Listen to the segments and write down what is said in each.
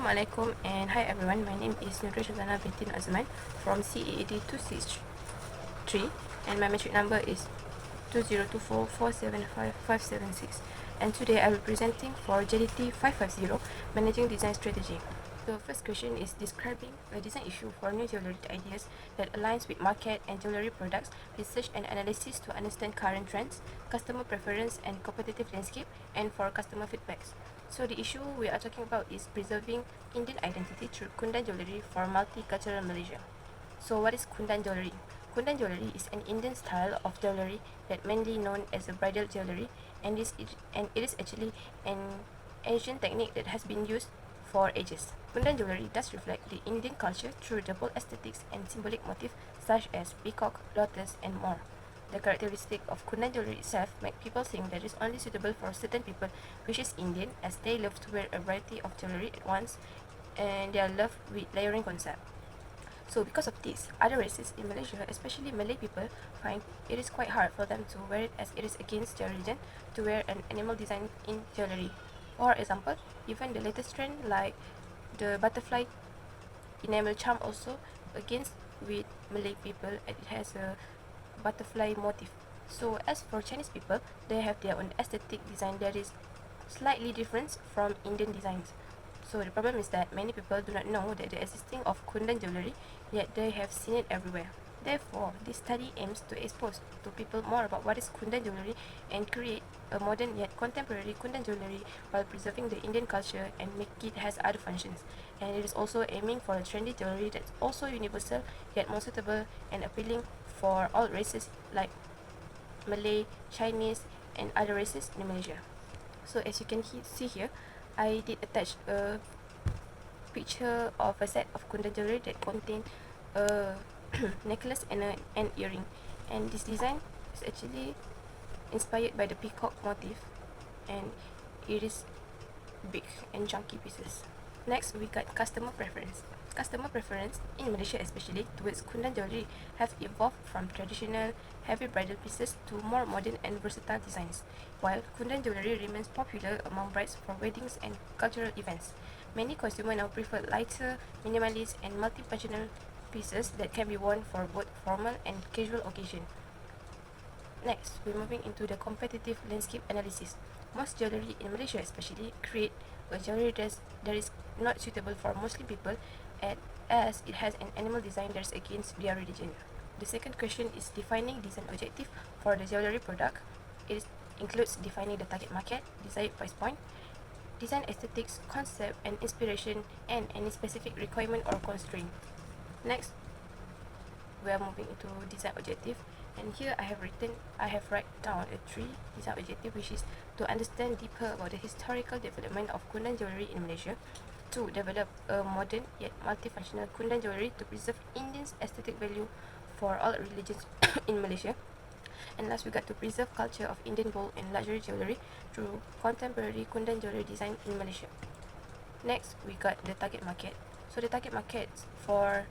Assalamualaikum and hi everyone. My name is Nurul Shazana binti Azman from CAAD 263 and my metric number is 2024475576, and today I will be presenting for JDT 550 Managing Design Strategy. The first question is describing a design issue for new jewelry ideas that aligns with market and jewelry products, research and analysis to understand current trends, customer preference and competitive landscape, and for customer feedbacks. So the issue we are talking about is preserving Indian identity through Kundan Jewellery for multicultural Malaysia. So what is Kundan Jewellery? Kundan Jewellery is an Indian style of jewellery that mainly known as a bridal jewellery, and it is actually an Asian technique that has been used for ages. Kundan Jewellery does reflect the Indian culture through double aesthetics and symbolic motifs such as peacock, lotus, and more. The characteristic of Kundan jewellery itself make people think that it is only suitable for certain people, which is Indian, as they love to wear a variety of jewellery at once, and they are loved with layering concept. So because of this, other races in Malaysia, especially Malay people, find it is quite hard for them to wear it, as it is against their religion to wear an animal design in jewellery. For example, even the latest trend like the butterfly enamel charm also against with Malay people, and it has a butterfly motif. So as for Chinese people, they have their own aesthetic design that is slightly different from Indian designs. So the problem is that many people do not know that the existing of Kundan jewellery, yet they have seen it everywhere. Therefore, this study aims to expose to people more about what is Kundan jewellery and create a modern yet contemporary Kundan jewellery while preserving the Indian culture and make it has other functions. And it is also aiming for a trendy jewellery that's also universal yet more suitable and appealing for all races like Malay, Chinese, and other races in Malaysia. So as you can see here, I did attach a picture of a set of Kundan jewellery that contain a necklace and an earring, and this design is actually inspired by the peacock motif, and it is big and chunky pieces. Next, we got customer preference. Customer preference in Malaysia, especially towards Kundan jewellery, have evolved from traditional heavy bridal pieces to more modern and versatile designs. While Kundan jewellery remains popular among brides for weddings and cultural events, many consumers now prefer lighter, minimalist, and multifunctional pieces that can be worn for both formal and casual occasion. Next, we're moving into the competitive landscape analysis. Most jewellery in Malaysia especially create a jewellery that is not suitable for Muslim people, as it has an animal design that is against their religion. The second question is defining design objective for the jewellery product. It includes defining the target market, desired price point, design aesthetics, concept and inspiration, and any specific requirement or constraint. Next, we are moving into design objective, and here I have write down a 3 design objective, which is to understand deeper about the historical development of Kundan jewellery in Malaysia, to develop a modern yet multifunctional Kundan jewellery to preserve Indians' aesthetic value for all religions in Malaysia, and last we got to preserve culture of Indian gold and luxury jewellery through contemporary Kundan jewellery design in Malaysia. Next, we got the target market. So the target market for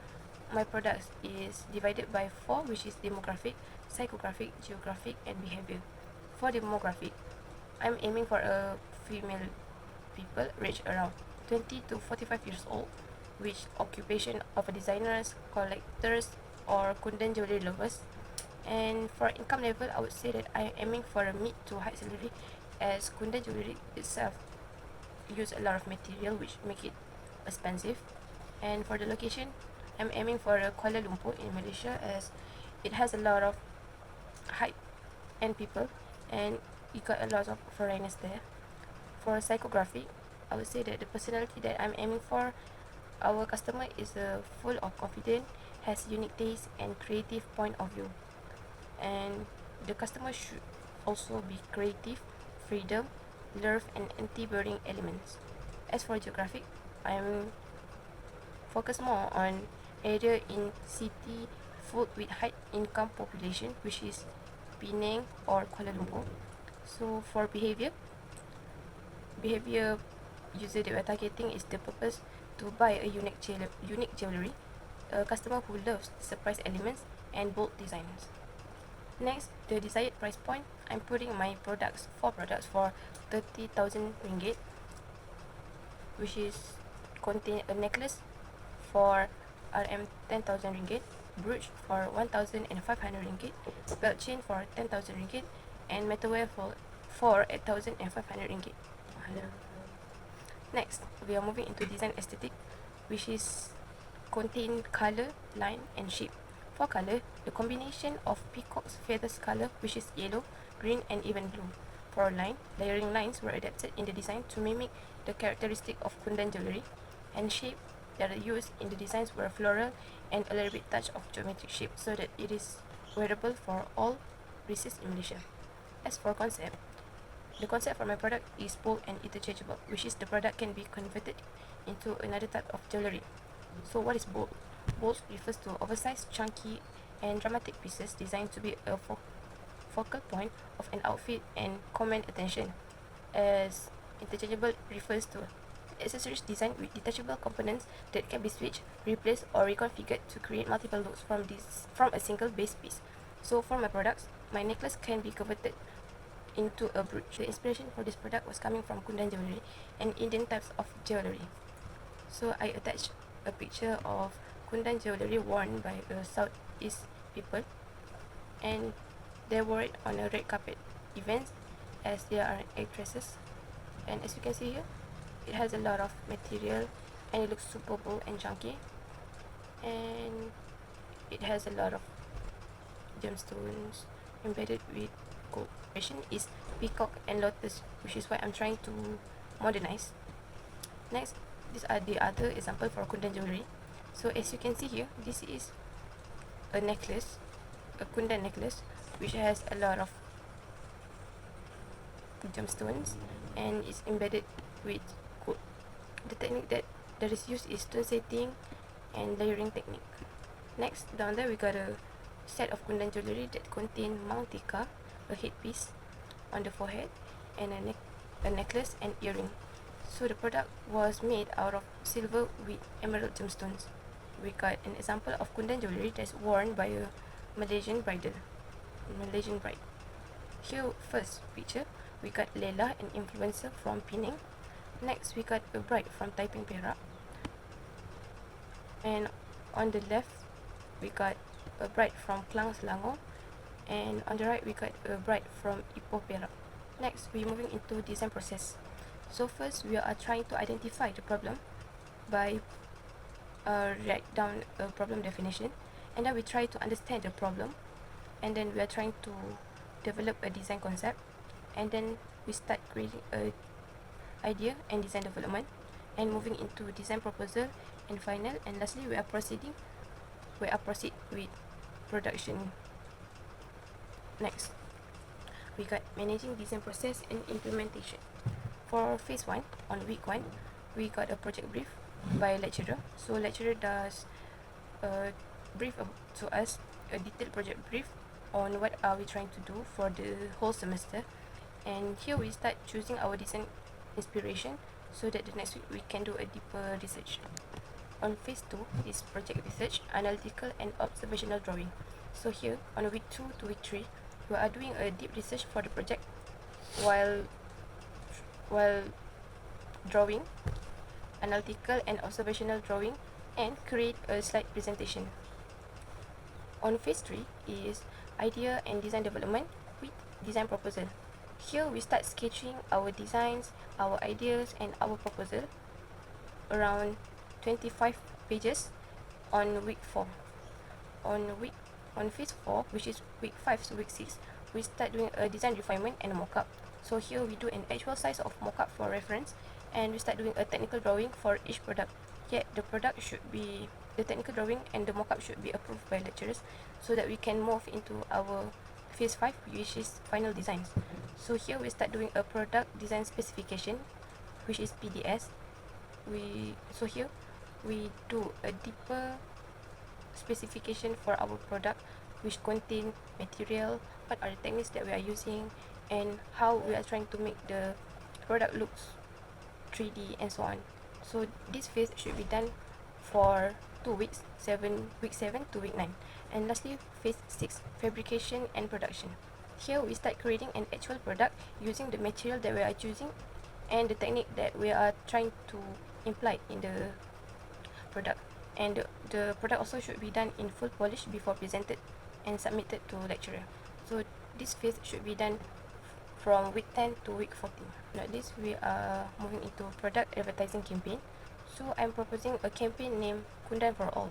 my products is divided by 4, which is demographic, psychographic, geographic, and behavior. For demographic, I'm aiming for a female people ranged around 20 to 45 years old, which occupation of a designers, collectors, or Kundan jewellery lovers. And for income level, I would say that I am aiming for a mid to high salary, as Kundan jewellery itself use a lot of material which make it expensive. And for the location, I'm aiming for Kuala Lumpur in Malaysia, as it has a lot of high-end people and you got a lot of foreigners there. For psychographic, I would say that the personality that I'm aiming for our customer is full of confidence, has unique taste and creative point of view. And the customer should also be creative, freedom, love, and anti-boring elements. As for geographic, I'm focused more on area in city full with high income population, which is Penang or Kuala Lumpur. So for behavior user that we're targeting is the purpose to buy a unique jewellery, a customer who loves surprise elements and bold designs. Next, the desired price point. I'm putting my four products for 30,000 ringgit, which is contain a necklace for Rm 10,000 ringgit, brooch for 1,500 ringgit, belt chain for 10,000 ringgit, and metalware for 8,500 ringgit. Next, we are moving into design aesthetic, which is contain color, line, and shape. For color, the combination of peacock's feathers color, which is yellow, green, and even blue. For line, layering lines were adapted in the design to mimic the characteristic of Kundan Jewellery, and shape that are used in the designs were floral and a little bit touch of geometric shape so that it is wearable for all races in Malaysia. As for concept, the concept for my product is bold and interchangeable, which is the product can be converted into another type of jewellery. So what is bold? Bold refers to oversized, chunky, and dramatic pieces designed to be a focal point of an outfit and command attention, as interchangeable refers to accessories designed with detachable components that can be switched, replaced, or reconfigured to create multiple looks from a single base piece. So for my products, my necklace can be converted into a brooch. The inspiration for this product was coming from Kundan Jewellery and Indian types of jewellery. So I attached a picture of Kundan Jewellery worn by a Southeast people, and they wore it on a red carpet event as they are actresses. And as you can see here, it has a lot of material and it looks super bold and chunky, and it has a lot of gemstones embedded with gold. Version is peacock and lotus, which is what I'm trying to modernize. Next, these are the other example for Kundan Jewellery. So as you can see here, this is a necklace, a Kundan necklace, which has a lot of gemstones and is embedded with gold. The technique that is used is stone setting and layering technique. Next, down there we got a set of Kundan Jewellery that contain Mautika, a headpiece on the forehead, and a necklace and earring. So the product was made out of silver with emerald gemstones. We got an example of Kundan Jewellery that's worn by a Malaysian bride. Here, first picture, we got Leila, an influencer from Penang. Next, we got a bride from Taiping, Perak. And on the left, we got a bride from Klang, Selangor. And on the right, we got a bride from Ipoh, Perak. Next, we're moving into design process. So first, we are trying to identify the problem by write down a problem definition, and then we try to understand the problem, and then we are trying to develop a design concept, and then we start creating a idea and design development, and moving into design proposal and final, and lastly we are proceed with production. Next, we got managing design process and implementation. For phase 1, on week 1, we got a project brief by lecturer. So lecturer does brief to us a detailed project brief on what are we trying to do for the whole semester, and here we start choosing our design inspiration so that the next week we can do a deeper research. On phase 2 is project research, analytical and observational drawing. So here on week 2 to week 3, we are doing a deep research for the project while drawing, analytical and observational drawing, and create a slide presentation. On phase 3 is idea and design development with design proposal. Here we start sketching our designs, our ideas, and our proposal around 25 pages on week 4. On phase 4, which is week 5 to week 6, we start doing a design refinement and mock-up. So here we do an actual size of mock-up for reference, and we start doing a technical drawing for each product. Yet the technical drawing and the mock-up should be approved by lecturers so that we can move into our phase 5, which is final designs. So here we start doing a product design specification, which is PDS. Here we do a deeper specification for our product, which contain material, what are the techniques that we are using, and how we are trying to make the product looks 3D and so on. So this phase should be done for 2 weeks, week 7 to week 9. And lastly, phase 6, fabrication and production. Here we start creating an actual product using the material that we are choosing and the technique that we are trying to imply in the product. And the product also should be done in full polish before presented and submitted to lecturer. So this phase should be done from week 10 to week 14. Like this, we are moving into product advertising campaign. So I'm proposing a campaign named Kundan for All.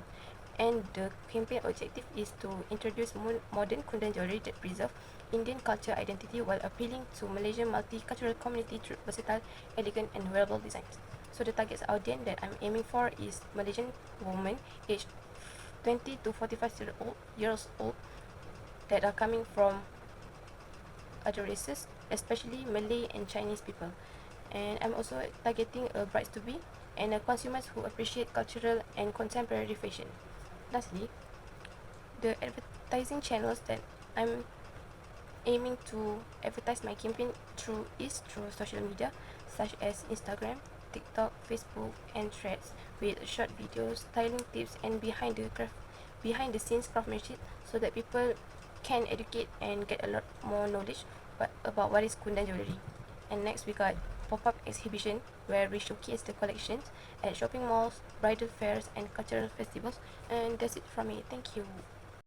And the campaign objective is to introduce modern Kundan jewellery that preserve Indian culture identity while appealing to Malaysian multicultural community through versatile, elegant and wearable designs. So the target audience that I'm aiming for is Malaysian women aged 20 to 45 years old that are coming from other races, especially Malay and Chinese people. And I'm also targeting a brides-to-be and consumers who appreciate cultural and contemporary fashion. Lastly, the advertising channels that I'm aiming to advertise my campaign through is through social media such as Instagram, TikTok, Facebook, and Threads with short videos, styling tips, and behind the scenes craftsmanship so that people can educate and get a lot more knowledge about what is Kundan jewellery. And next we got pop-up exhibition where we showcase the collections at shopping malls, bridal fairs, and cultural festivals. And that's it from me. Thank you.